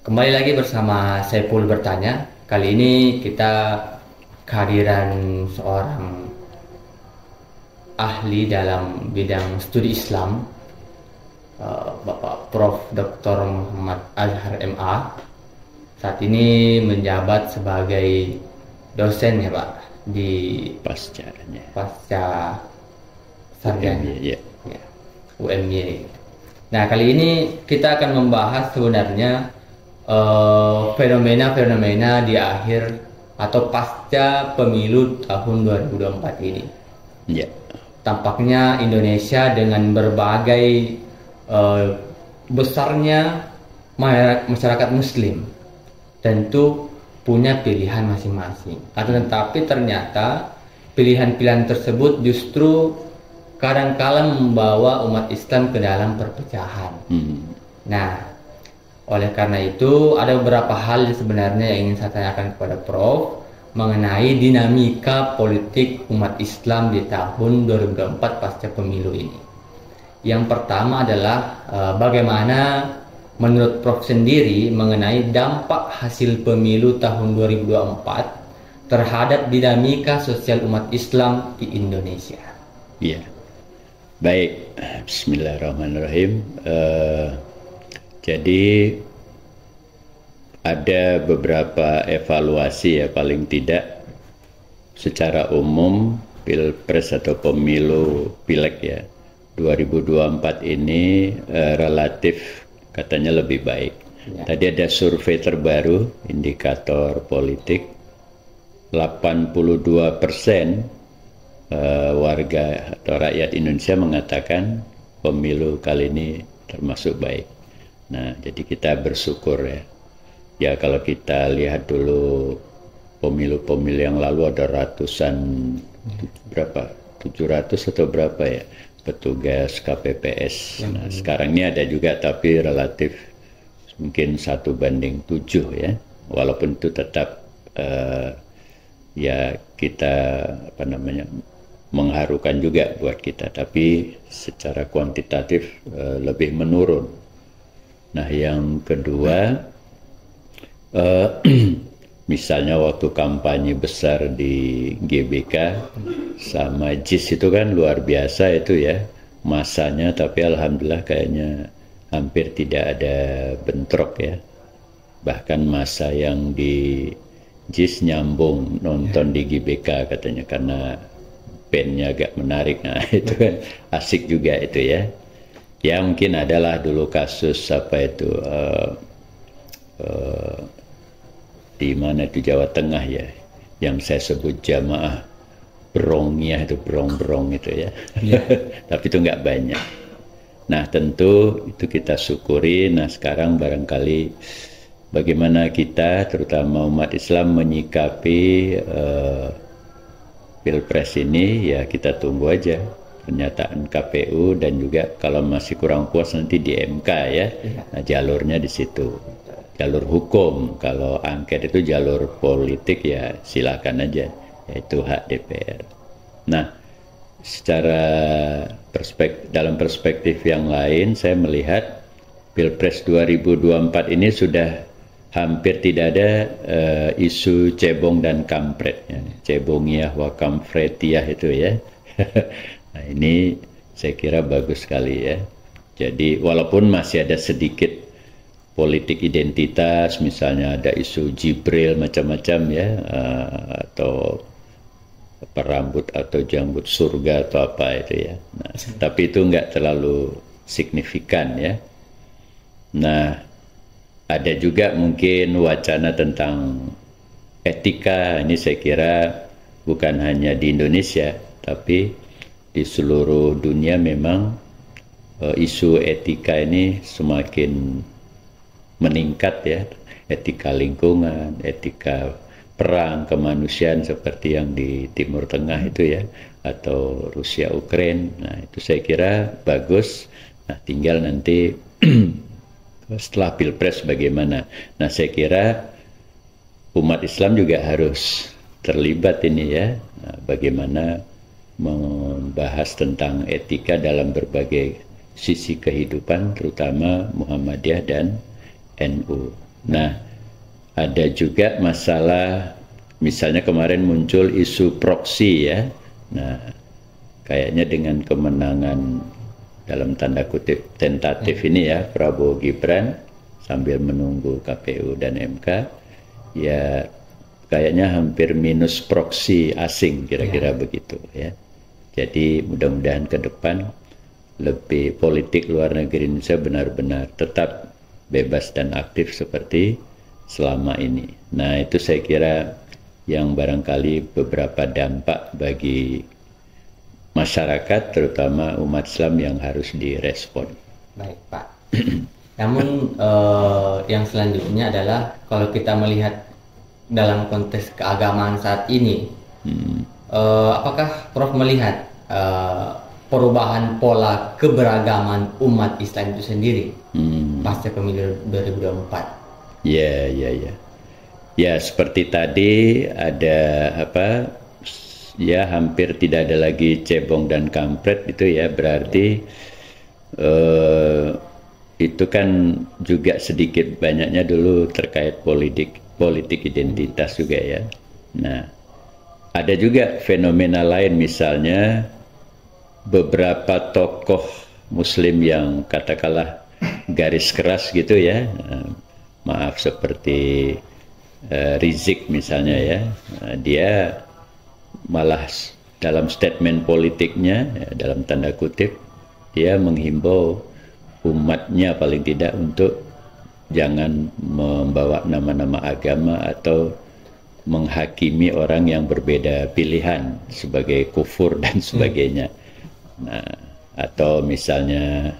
Kembali lagi bersama Saiful Bertanya. Kali ini kita kehadiran seorang ahli dalam bidang studi Islam, Bapak Prof. Dr. Muhammad Azhar MA. Saat ini menjabat sebagai dosen ya Pak di pasca sarjana ya. UMY. Nah, kali ini kita akan membahas sebenarnya fenomena-fenomena di akhir atau pasca pemilu tahun 2024 ini. Ya. Tampaknya Indonesia dengan berbagai besarnya masyarakat Muslim tentu punya pilihan masing-masing. Tetapi ternyata pilihan-pilihan tersebut justru kadang-kala membawa umat Islam ke dalam perpecahan. Nah, oleh karena itu ada beberapa hal sebenarnya yang ingin saya tanyakan kepada Prof mengenai dinamika politik umat Islam di tahun 2024 pasca pemilu ini. Yang pertama adalah bagaimana menurut Prof sendiri mengenai dampak hasil pemilu tahun 2024 terhadap dinamika sosial umat Islam di Indonesia. Iya. Baik, bismillahirrahmanirrahim. Jadi ada beberapa evaluasi ya, paling tidak secara umum pilpres atau pemilu pileg ya 2024 ini relatif katanya lebih baik. Ya. Tadi ada survei terbaru indikator politik 82% warga atau rakyat Indonesia mengatakan pemilu kali ini termasuk baik. Nah, jadi kita bersyukur ya. Ya kalau kita lihat dulu pemilu-pemilu yang lalu ada ratusan, berapa? 700 atau berapa ya petugas KPPS. Nah, sekarang ini ada juga tapi relatif mungkin 1:7 ya. Walaupun itu tetap ya kita mengharukan juga buat kita, tapi secara kuantitatif lebih menurun. Nah, yang kedua, misalnya waktu kampanye besar di GBK sama JIS itu kan luar biasa itu ya masanya, tapi alhamdulillah kayaknya hampir tidak ada bentrok ya. Bahkan masa yang di JIS nyambung nonton di GBK katanya karena bandnya agak menarik. Nah itu kan asik juga itu ya. Ya mungkin adalah dulu kasus apa itu di mana itu Jawa Tengah ya, yang saya sebut jamaah brongnya itu brong-brong itu ya. Tapi itu nggak banyak. Nah tentu itu kita syukuri. Nah sekarang barangkali bagaimana kita terutama umat Islam menyikapi pilpres ini, ya kita tunggu aja pernyataan KPU dan juga kalau masih kurang puas nanti di MK ya. Nah, jalurnya di situ. Jalur hukum, kalau angket itu jalur politik ya silakan aja, yaitu hak DPR. Nah, secara dalam perspektif yang lain saya melihat Pilpres 2024 ini sudah hampir tidak ada isu cebong dan kampret ya. Cebongiyah wa kamfretiyah itu ya. Nah ini saya kira bagus sekali ya. Jadi walaupun masih ada sedikit politik identitas, misalnya ada isu Jibril macam-macam ya, atau perambut atau janggut surga atau apa itu ya. Nah, tapi itu nggak terlalu signifikan ya. Nah ada juga mungkin wacana tentang etika. Ini saya kira bukan hanya di Indonesia tapi di seluruh dunia memang isu etika ini semakin meningkat ya. Etika lingkungan, etika perang, kemanusiaan seperti yang di Timur Tengah itu ya, atau Rusia Ukraina. Nah itu saya kira bagus. Nah tinggal nanti setelah Pilpres bagaimana. Nah saya kira umat Islam juga harus terlibat ini ya. Nah, bagaimana membahas tentang etika dalam berbagai sisi kehidupan, terutama Muhammadiyah dan NU. Nah, ada juga masalah, misalnya kemarin muncul isu proksi ya. Nah, kayaknya dengan kemenangan dalam tanda kutip tentatif ini ya, Prabowo Gibran sambil menunggu KPU dan MK, ya kayaknya hampir minus proksi asing kira-kira begitu ya. Jadi mudah-mudahan ke depan lebih politik luar negeri Indonesia benar-benar tetap bebas dan aktif seperti selama ini. Nah, itu saya kira yang barangkali beberapa dampak bagi masyarakat, terutama umat Islam, yang harus direspon. Baik, Pak. Namun yang selanjutnya adalah kalau kita melihat dalam konteks keagamaan saat ini, apakah Prof melihat perubahan pola keberagaman umat Islam itu sendiri pasca pemilu 2024? Ya. Ya, seperti tadi ada ya hampir tidak ada lagi cebong dan kampret itu ya, berarti itu kan juga sedikit banyaknya dulu terkait politik identitas juga ya. Nah, ada juga fenomena lain, misalnya beberapa tokoh Muslim yang katakanlah garis keras gitu ya, maaf seperti Rizik misalnya ya, dia malah dalam statement politiknya ya, dalam tanda kutip dia menghimbau umatnya paling tidak untuk jangan membawa nama-nama agama atau menghakimi orang yang berbeda pilihan sebagai kufur dan sebagainya. Nah, atau misalnya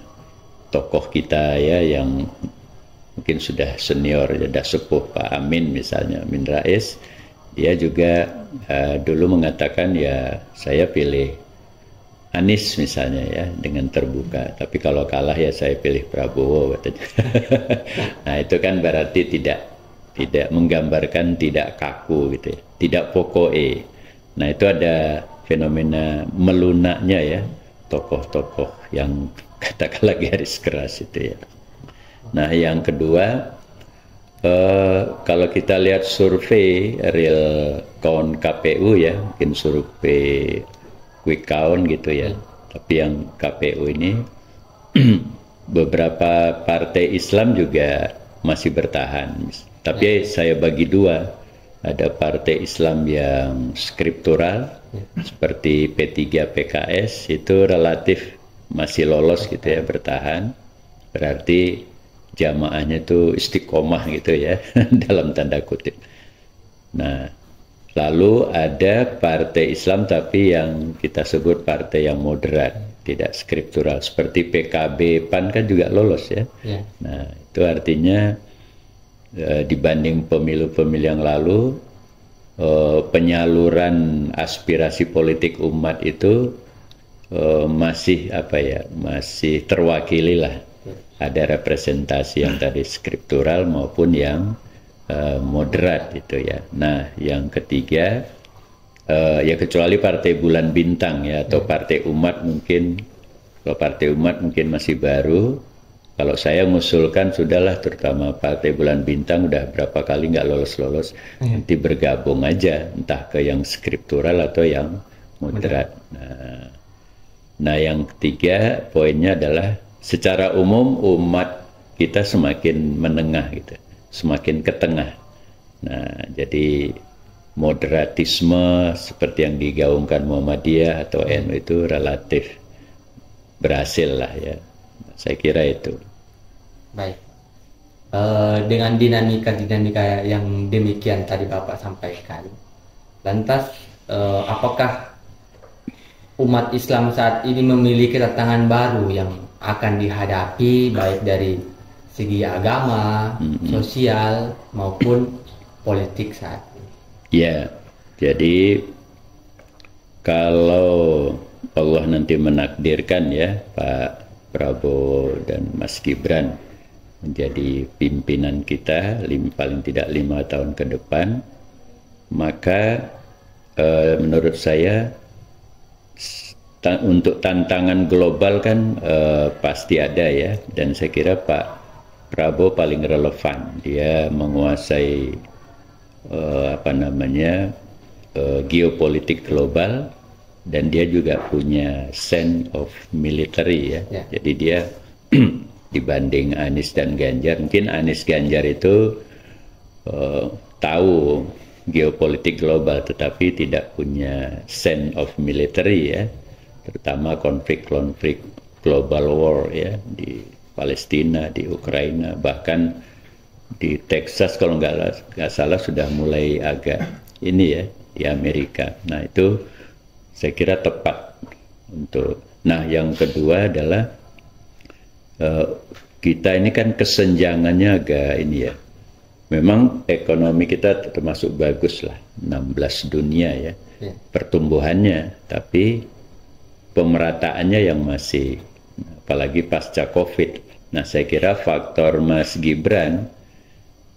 tokoh kita ya yang mungkin sudah senior, sudah sepuh, Pak Amin misalnya, Amin Rais, dia juga dulu mengatakan ya saya pilih Anies misalnya ya dengan terbuka, tapi kalau kalah ya saya pilih Prabowo katanya. Nah, itu kan berarti tidak menggambarkan tidak kaku gitu ya, tidak pokoe. Nah, itu ada fenomena melunaknya ya tokoh-tokoh yang katakanlah garis keras itu ya. Nah, yang kedua, kalau kita lihat survei real count KPU ya, mungkin survei quick count gitu ya, tapi yang KPU ini beberapa partai Islam juga masih bertahan, tapi saya bagi dua, ada partai Islam yang skriptural seperti P3 PKS itu relatif masih lolos gitu ya, bertahan, berarti jamaahnya itu istiqomah gitu ya dalam tanda kutip. Nah, lalu ada partai Islam tapi yang kita sebut partai yang moderat, tidak skriptural seperti PKB, PAN kan juga lolos ya. Nah, itu artinya dibanding pemilu-pemilu yang lalu, penyaluran aspirasi politik umat itu masih masih terwakili lah. Ada representasi yang tadi skriptural maupun yang moderat itu ya. Nah, yang ketiga ya kecuali partai bulan bintang ya atau partai umat mungkin, kalau partai umat mungkin masih baru. Kalau saya mengusulkan sudahlah, terutama partai bulan bintang udah berapa kali nggak lolos-lolos, nanti bergabung aja entah ke yang skriptural atau yang moderat. Nah, yang ketiga poinnya adalah secara umum umat kita semakin menengah gitu, semakin ke tengah. Nah, jadi moderatisme seperti yang digaungkan Muhammadiyah atau NU itu relatif berhasil lah ya. Saya kira itu. Baik. Dengan dinamika yang demikian tadi Bapak sampaikan, lantas apakah umat Islam saat ini memiliki tantangan baru yang akan dihadapi baik dari segi agama, sosial maupun politik saat ini? Ya, jadi kalau Allah nanti menakdirkan ya Pak Prabowo dan Mas Gibran menjadi pimpinan kita paling tidak 5 tahun ke depan, maka menurut saya untuk tantangan global kan pasti ada ya, dan saya kira Pak Prabowo paling relevan. Dia menguasai geopolitik global, dan dia juga punya sense of military ya. Jadi dia dibanding Anies dan Ganjar, mungkin Anies Ganjar itu tahu geopolitik global tetapi tidak punya sense of military ya, terutama konflik-konflik global war ya, di Palestina, di Ukraina, bahkan di Texas kalau nggak salah sudah mulai agak ini ya, di Amerika. Nah itu saya kira tepat untuk. Nah yang kedua adalah kita ini kan kesenjangannya agak ini ya. Memang ekonomi kita termasuk bagus lah, 16 dunia ya, pertumbuhannya, tapi pemerataannya yang masih, apalagi pasca COVID. Nah saya kira faktor Mas Gibran,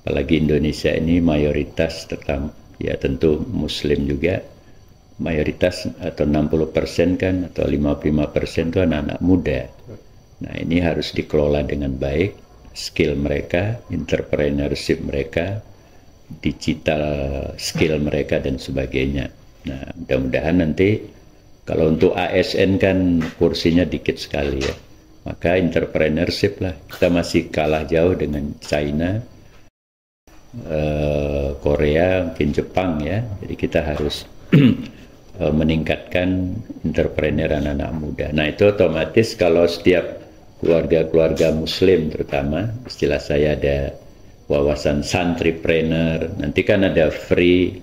apalagi Indonesia ini mayoritas ya tentu Muslim juga, mayoritas atau 60% kan, atau 55% itu anak-anak muda. Nah ini harus dikelola dengan baik, skill mereka, entrepreneurship mereka, digital skill mereka dan sebagainya. Nah mudah-mudahan nanti kalau untuk ASN kan kursinya dikit sekali ya, maka entrepreneurship lah. Kita masih kalah jauh dengan China, Korea, mungkin Jepang ya. Jadi kita harus meningkatkan entrepreneur anak-anak muda. Nah itu otomatis kalau setiap keluarga-keluarga Muslim terutama, istilah saya ada wawasan santripreneur, nanti kan ada free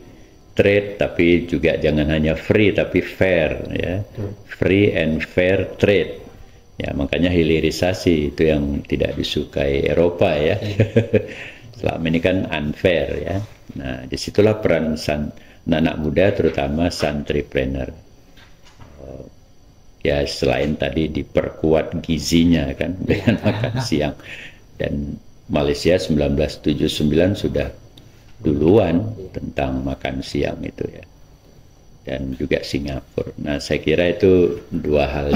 trade, tapi juga jangan hanya free tapi fair ya, free and fair trade ya, makanya hilirisasi itu yang tidak disukai Eropa ya. Selama ini kan unfair ya. Nah disitulah peran anak muda terutama santripreneur. Ya selain tadi diperkuat gizinya kan dengan makan siang, dan Malaysia 1979 sudah duluan tentang makan siang itu ya, dan juga Singapura. Nah saya kira itu dua hal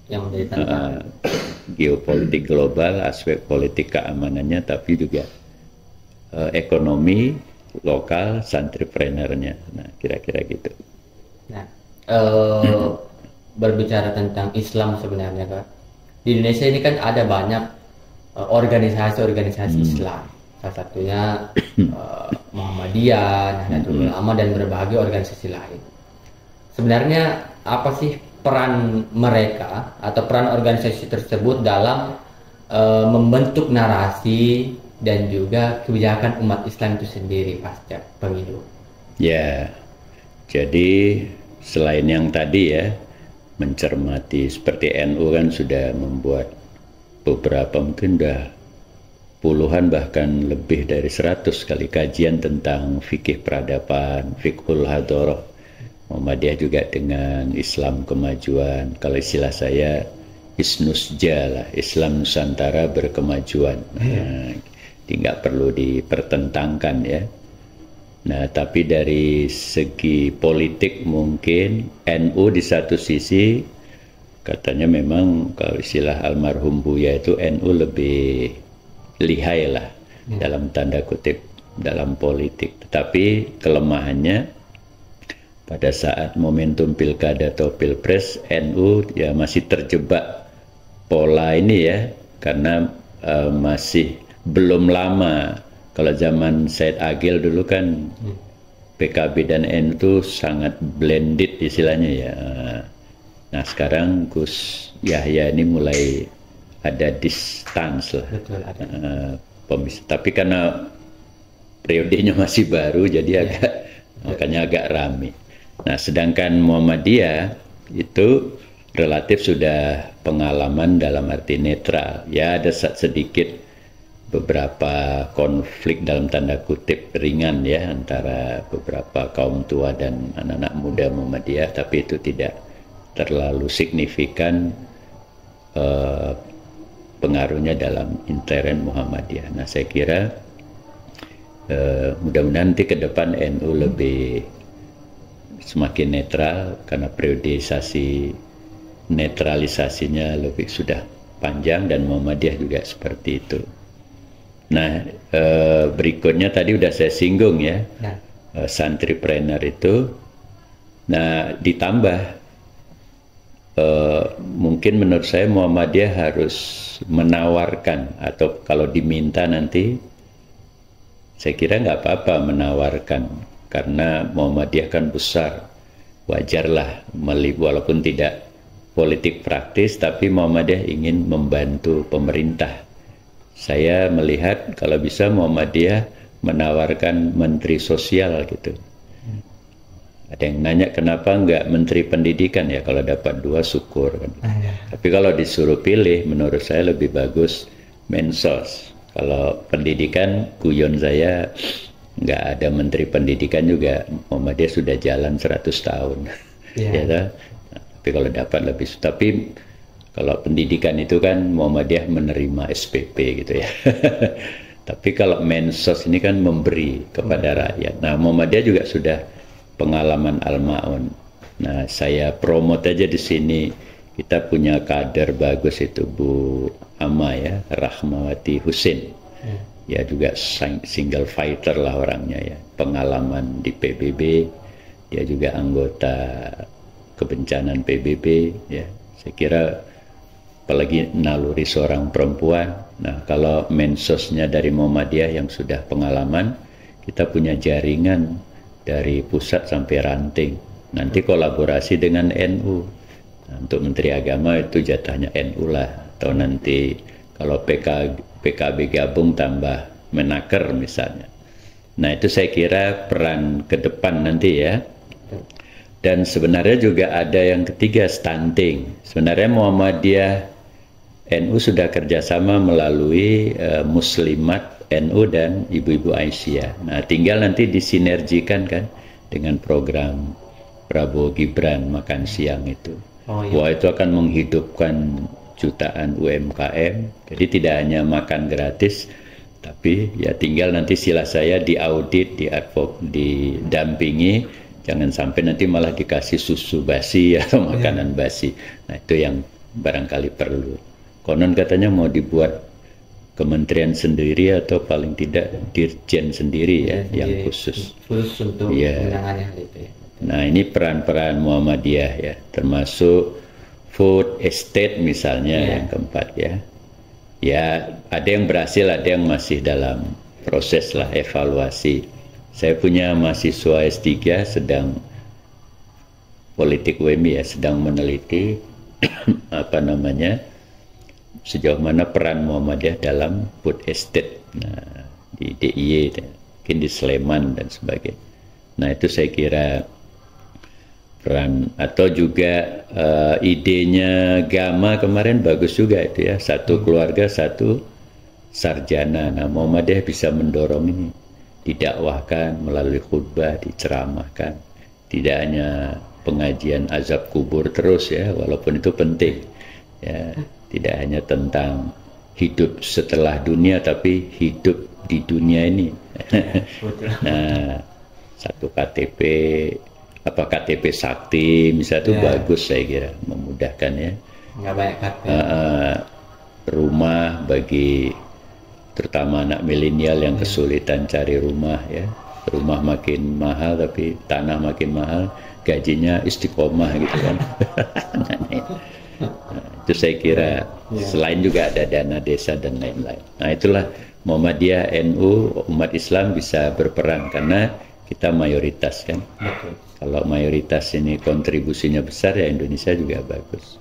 yang menjadi geopolitik global, aspek politik keamanannya, tapi juga ekonomi lokal, santripreneurnya. Nah kira-kira gitu. Nah berbicara tentang Islam sebenarnya Kak, di Indonesia ini kan ada banyak organisasi-organisasi Islam, salah satunya Muhammadiyah, Nahdlatul Ulama, dan berbagai organisasi lain. Sebenarnya apa sih peran mereka atau peran organisasi tersebut dalam membentuk narasi dan juga kebijakan umat Islam itu sendiri pasca pemilu? Ya, jadi selain yang tadi ya, mencermati seperti NU kan sudah membuat beberapa, mungkin udah puluhan bahkan lebih dari 100 kali kajian tentang fikih peradaban, fiqhul hadharah. Muhammadiyah juga dengan Islam kemajuan, kalau istilah saya Isnusja lah, Islam Nusantara berkemajuan. Nah, nggak perlu dipertentangkan ya. Nah tapi dari segi politik mungkin NU di satu sisi katanya memang kalau istilah almarhum Buya itu NU lebih lihai lah dalam tanda kutip dalam politik, tetapi kelemahannya pada saat momentum pilkada atau pilpres NU ya masih terjebak pola ini ya, karena masih belum lama. Kalau zaman Said Agil dulu kan PKB dan NU itu sangat blended istilahnya ya. Nah sekarang Gus Yahya ini mulai ada distance lah. Betul, ada. Tapi karena periodenya masih baru jadi makanya agak rame. Nah sedangkan Muhammadiyah itu relatif sudah pengalaman dalam arti netral. Ya ada sedikit beberapa konflik dalam tanda kutip ringan ya antara beberapa kaum tua dan anak-anak muda Muhammadiyah, tapi itu tidak terlalu signifikan pengaruhnya dalam intern Muhammadiyah. Nah saya kira mudah-mudahan nanti ke depan NU lebih semakin netral karena periodisasi netralisasinya lebih sudah panjang, dan Muhammadiyah juga seperti itu. Nah, berikutnya tadi udah saya singgung ya, santripreneur itu. Nah, ditambah mungkin menurut saya Muhammadiyah harus menawarkan, atau kalau diminta nanti, saya kira nggak apa-apa menawarkan, karena Muhammadiyah kan besar, wajarlah walaupun tidak politik praktis, tapi Muhammadiyah ingin membantu pemerintah. Saya melihat kalau bisa Muhammadiyah menawarkan menteri sosial gitu. Ada yang nanya kenapa nggak menteri pendidikan, ya kalau dapat 2 syukur kan. Tapi kalau disuruh pilih, menurut saya lebih bagus Mensos. Kalau pendidikan, guyon saya nggak ada menteri pendidikan juga, Muhammadiyah sudah jalan 100 tahun. Ya, tapi kalau dapat lebih, tapi kalau pendidikan itu kan Muhammadiyah menerima SPP gitu ya. Tapi kalau Mensos ini kan memberi kepada rakyat. Nah, Muhammadiyah juga sudah pengalaman Al-Ma'un. Nah, saya promote aja di sini. Kita punya kader bagus itu Bu Ama ya, Rahmawati Husin. Ya juga single fighter lah orangnya ya. Pengalaman di PBB, dia juga anggota kebencanaan PBB ya. Saya kira apalagi naluri seorang perempuan. Nah, kalau Mensosnya dari Muhammadiyah yang sudah pengalaman, kita punya jaringan dari pusat sampai ranting. Nanti kolaborasi dengan NU. Nah, untuk Menteri Agama itu jatahnya NU lah. Atau nanti kalau PKB gabung tambah Menaker misalnya. Nah, itu saya kira peran ke depan nanti ya. Dan sebenarnya juga ada yang ketiga, stunting. Sebenarnya Muhammadiyah NU sudah kerjasama melalui Muslimat NU dan Ibu-Ibu Aisyah. Nah, tinggal nanti disinergikan kan dengan program Prabowo Gibran makan siang itu. Wah, itu akan menghidupkan jutaan UMKM. Jadi tidak hanya makan gratis, tapi ya tinggal nanti sila saya diaudit, didampingi, jangan sampai nanti malah dikasih susu basi atau makanan basi. Nah, itu yang barangkali perlu. Konon katanya mau dibuat kementerian sendiri atau paling tidak dirjen sendiri ya, yang khusus untuk menangani hal itu ya. Nah, ini peran-peran Muhammadiyah ya, termasuk food estate misalnya yang keempat ya. Ya, ada yang berhasil, ada yang masih dalam proses lah evaluasi. Saya punya mahasiswa S3 sedang politik UMI ya, sedang meneliti sejauh mana peran Muhammadiyah dalam food estate, nah, di DIY, mungkin di Sleman dan sebagainya. Nah, itu saya kira peran, atau juga idenya Gama kemarin bagus juga itu ya, satu keluarga satu sarjana. Nah, Muhammadiyah bisa mendorong ini, didakwahkan melalui khutbah, diceramahkan, tidak hanya pengajian azab kubur terus ya, walaupun itu penting ya. Tidak hanya tentang hidup setelah dunia, tapi hidup di dunia ini. Nah, satu KTP sakti misalnya itu bagus, saya kira memudahkan ya. Nggak banyak KTP. Rumah bagi terutama anak milenial yang kesulitan cari rumah ya. Rumah makin mahal tapi tanah makin mahal, gajinya istiqomah gitu kan. Nah, itu saya kira selain juga ada dana desa dan lain-lain. Nah, itulah Muhammadiyah NU, umat Islam bisa berperan karena kita mayoritas kan. Kalau mayoritas ini kontribusinya besar ya, Indonesia juga bagus.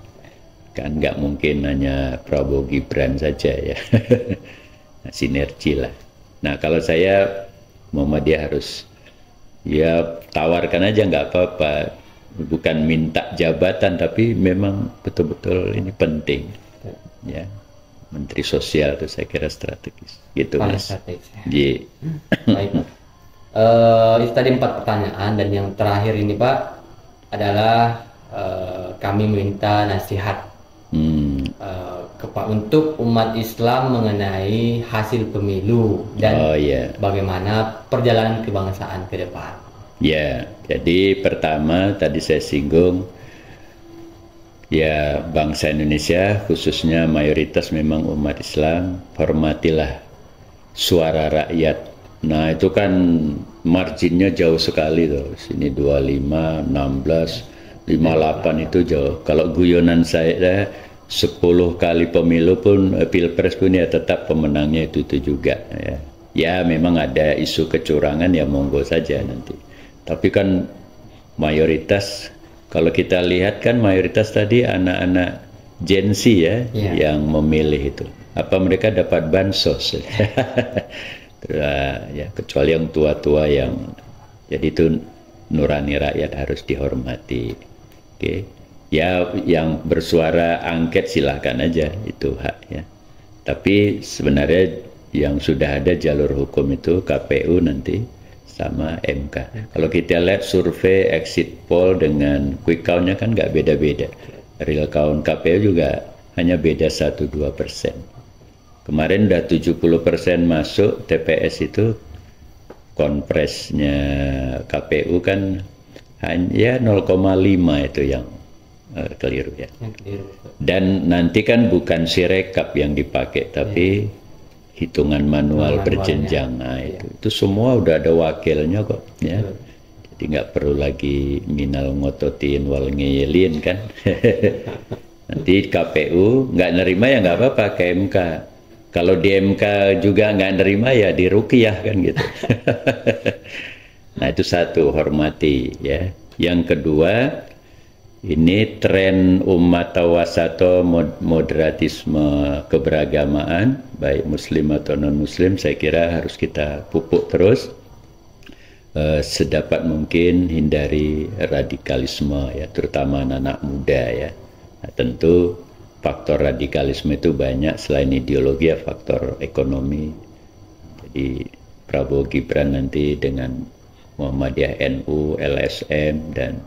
Kan nggak mungkin hanya Prabowo Gibran saja ya. Nah, sinergi lah. Nah, kalau saya Muhammadiyah harus ya tawarkan aja, nggak apa-apa. Bukan minta jabatan, tapi memang betul-betul ini penting ya. Menteri Sosial itu saya kira strategis gitu Mas. Baik. Itu tadi 4 pertanyaan, dan yang terakhir ini Pak adalah kami minta nasihat untuk umat Islam mengenai hasil pemilu dan bagaimana perjalanan kebangsaan ke depan. Ya, jadi pertama tadi saya singgung ya, bangsa Indonesia khususnya mayoritas memang umat Islam, hormatilah suara rakyat. Nah itu kan marginnya jauh sekali tuh. Sini 25, 16, 58 itu jauh. Kalau guyonan saya 10 kali pemilu pun, pilpres pun ya tetap pemenangnya itu juga ya. Ya memang ada isu kecurangan ya monggo saja nanti. Tapi kan mayoritas, kalau kita lihat kan mayoritas tadi anak-anak Gen Z ya, yang memilih itu. Apa mereka dapat bansos? Ya, kecuali yang tua-tua yang, jadi itu nurani rakyat harus dihormati. Oke. Ya yang bersuara angket silahkan aja, itu hak ya. Tapi sebenarnya yang sudah ada jalur hukum itu KPU nanti sama MK. Kalau kita lihat survei exit poll dengan quick count-nya kan nggak beda-beda. Real count KPU juga hanya beda 1-2%. Kemarin udah 70% masuk TPS itu, konpresnya KPU kan hanya 0,5 itu yang keliru ya. Dan nanti kan bukan sirekap yang dipakai, tapi hitungan manual berjenjang. Nah itu semua udah ada wakilnya kok ya. Jadi nggak perlu lagi minal ngototin wal ngeyelin kan. Nanti KPU nggak nerima ya nggak apa-apa ke MK. Kalau di MK juga nggak nerima ya di Ruqyah kan gitu. Nah itu satu, hormati ya. Yang kedua, ini tren umat tawasato, moderatisme keberagamaan, baik muslim atau non muslim, saya kira harus kita pupuk terus. Sedapat mungkin hindari radikalisme ya, terutama anak-anak muda ya. Nah, tentu faktor radikalisme itu banyak, selain ideologi ya faktor ekonomi. Jadi Prabowo Gibran nanti dengan Muhammadiyah NU, LSM dan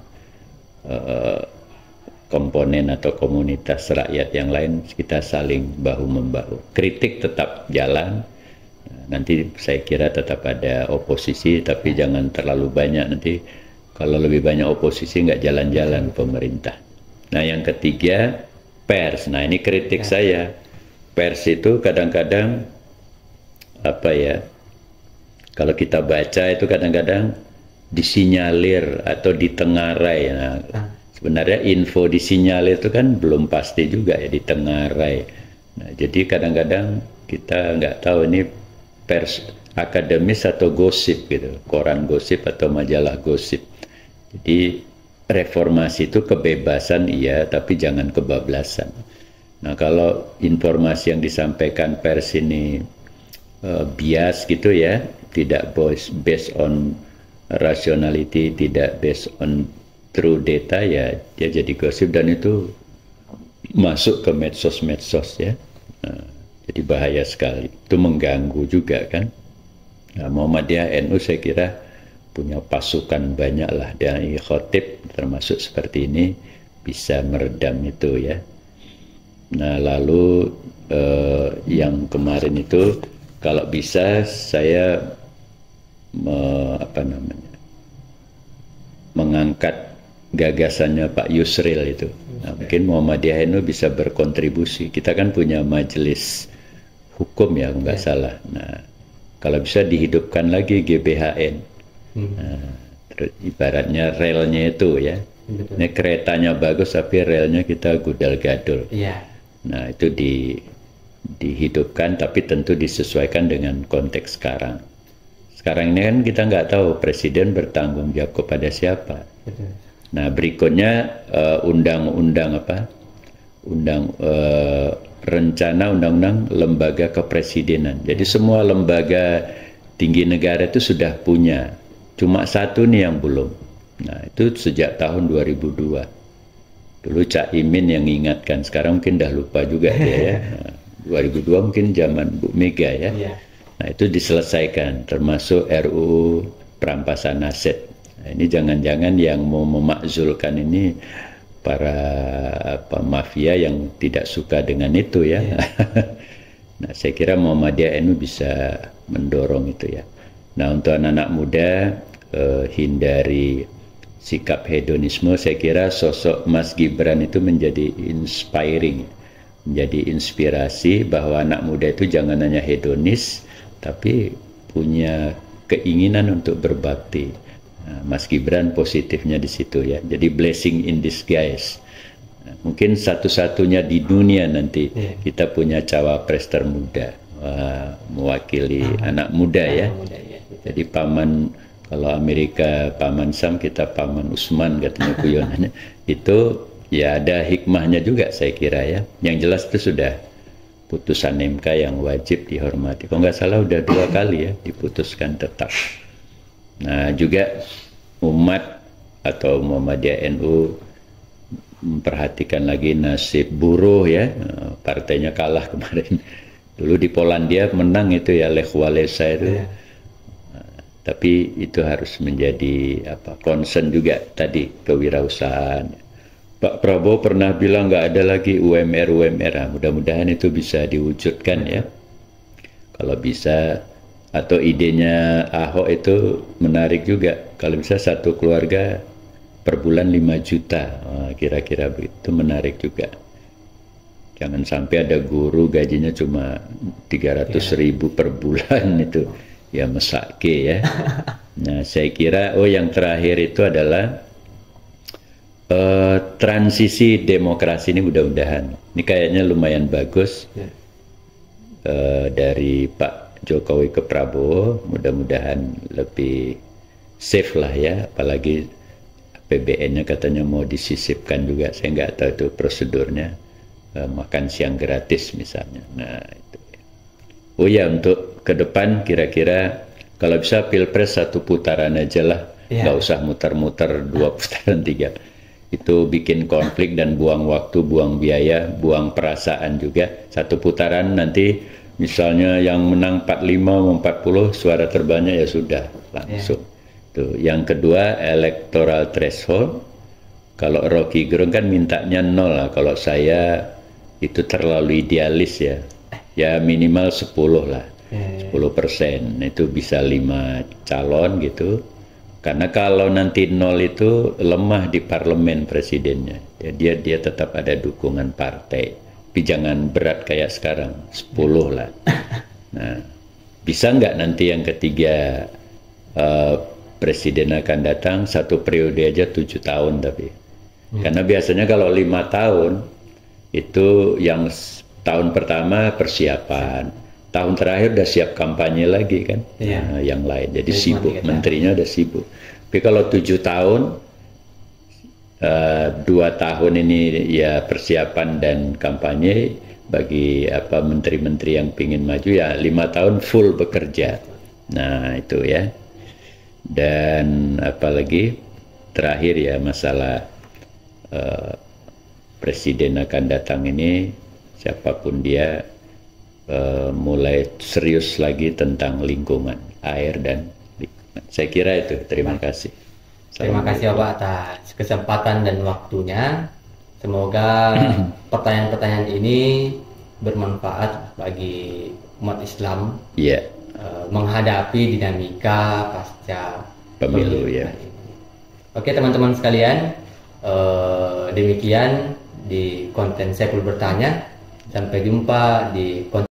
komponen atau komunitas rakyat yang lain, kita saling bahu-membahu. Kritik tetap jalan. Nanti saya kira tetap ada oposisi, tapi jangan terlalu banyak, nanti kalau lebih banyak oposisi nggak jalan-jalan pemerintah. Nah yang ketiga, pers. Nah ini kritik saya, pers itu kadang-kadang apa ya, kalau kita baca itu kadang-kadang disinyalir atau ditengarai. Nah, sebenarnya info disinyalir itu kan belum pasti juga ya, ditengarai. Nah, jadi kadang-kadang kita nggak tahu ini pers akademis atau gosip gitu, koran gosip atau majalah gosip. Jadi reformasi itu kebebasan iya, tapi jangan kebablasan. Nah kalau informasi yang disampaikan pers ini bias gitu ya, tidak based on rationality, tidak based on true data ya, dia jadi gosip dan itu masuk ke medsos-medsos ya. Nah, jadi bahaya sekali, itu mengganggu juga kan. Nah, Muhammadiyah NU saya kira punya pasukan banyak lah, dan khotib termasuk seperti ini bisa meredam itu ya. Nah lalu yang kemarin itu kalau bisa saya mengangkat gagasannya Pak Yusril itu. Nah, mungkin Muhammadiyah NU bisa berkontribusi. Kita kan punya majelis hukum ya, nggak salah. Nah, kalau bisa dihidupkan lagi GBHN. Nah, ibaratnya relnya itu ya. Ini keretanya bagus tapi relnya kita gudal-gadul. Nah, itu dihidupkan tapi tentu disesuaikan dengan konteks sekarang. Sekarang ini kan kita nggak tahu presiden bertanggung jawab kepada siapa. Nah berikutnya rencana undang-undang lembaga kepresidenan. Jadi semua lembaga tinggi negara itu sudah punya, cuma satu nih yang belum. Nah itu sejak tahun 2002. Dulu Cak Imin yang ingatkan, sekarang mungkin dah lupa juga dia ya. Nah, 2002 mungkin zaman Bu Mega ya. Nah itu diselesaikan, termasuk RUU perampasan aset. Nah, ini jangan-jangan yang mau memakzulkan ini para mafia yang tidak suka dengan itu ya. Nah saya kira Muhammadiyah NU bisa mendorong itu ya. Nah untuk anak-anak muda hindari sikap hedonisme. Saya kira sosok Mas Gibran itu menjadi inspiring, menjadi inspirasi bahwa anak muda itu jangan hanya hedonis, tapi punya keinginan untuk berbakti. Nah, Mas Gibran positifnya di situ ya. Jadi blessing in disguise. Nah, mungkin satu-satunya di dunia nanti kita punya cawapres termuda, mewakili anak muda ya. Jadi paman, kalau Amerika Paman Sam, kita Paman Usman katanya kuyonannya. Itu ya ada hikmahnya juga saya kira ya. Yang jelas itu sudah putusan MK yang wajib dihormati. Kalau nggak salah udah 2 kali ya diputuskan tetap. Nah juga umat atau Muhammadiyah NU memperhatikan lagi nasib buruh ya. Partainya kalah kemarin. Dulu di Polandia menang itu ya, Lech Walesa itu. Tapi itu harus menjadi concern juga tadi, kewirausahaan. Pak Prabowo pernah bilang nggak ada lagi UMR. Mudah-mudahan itu bisa diwujudkan ya. Kalau bisa, atau idenya Ahok itu menarik juga. Kalau bisa satu keluarga per bulan 5 juta, kira-kira begitu, menarik juga. Jangan sampai ada guru gajinya cuma 300.000 per bulan itu. Ya mesake ya. Nah saya kira yang terakhir itu adalah transisi demokrasi ini mudah-mudahan. Ini kayaknya lumayan bagus dari Pak Jokowi ke Prabowo. Mudah-mudahan lebih safe lah ya. Apalagi APBN-nya katanya mau disisipkan juga. Saya nggak tahu itu prosedurnya. Makan siang gratis misalnya. Nah itu. Oh ya, untuk ke depan kira-kira kalau bisa pilpres 1 putaran aja lah, nggak usah muter-muter 2 putaran 3. Itu bikin konflik dan buang waktu, buang biaya, buang perasaan juga. 1 putaran nanti misalnya yang menang 45 40 suara terbanyak ya sudah langsung. Tuh. Yang kedua electoral threshold. Kalau Rocky Gerung kan mintanya 0 lah. Kalau saya itu terlalu idealis ya. Ya minimal 10 lah, 10%, itu bisa 5 calon gitu. Karena kalau nanti 0 itu lemah di parlemen presidennya. Dia tetap ada dukungan partai. Tapi jangan berat kayak sekarang, 10 lah. Nah, bisa nggak nanti yang ketiga presiden akan datang 1 periode aja 7 tahun tapi. Karena biasanya kalau 5 tahun itu yang tahun pertama persiapan, tahun terakhir udah siap kampanye lagi kan, yang lain. Jadi sibuk, menterinya udah sibuk. Tapi kalau 7 tahun, 2 tahun ini ya persiapan dan kampanye bagi menteri-menteri yang pingin maju ya 5 tahun full bekerja. Nah itu ya. Dan apalagi terakhir ya masalah presiden akan datang ini. Siapapun dia mulai serius lagi tentang lingkungan, air dan lingkungan. Saya kira itu. Terima kasih. Terima kasih Bapak atas kesempatan dan waktunya. Semoga pertanyaan-pertanyaan ini bermanfaat bagi umat Islam menghadapi dinamika pasca pemilu ya. Oke teman-teman sekalian, demikian di konten Saya Perlu Bertanya. Sampai jumpa di konten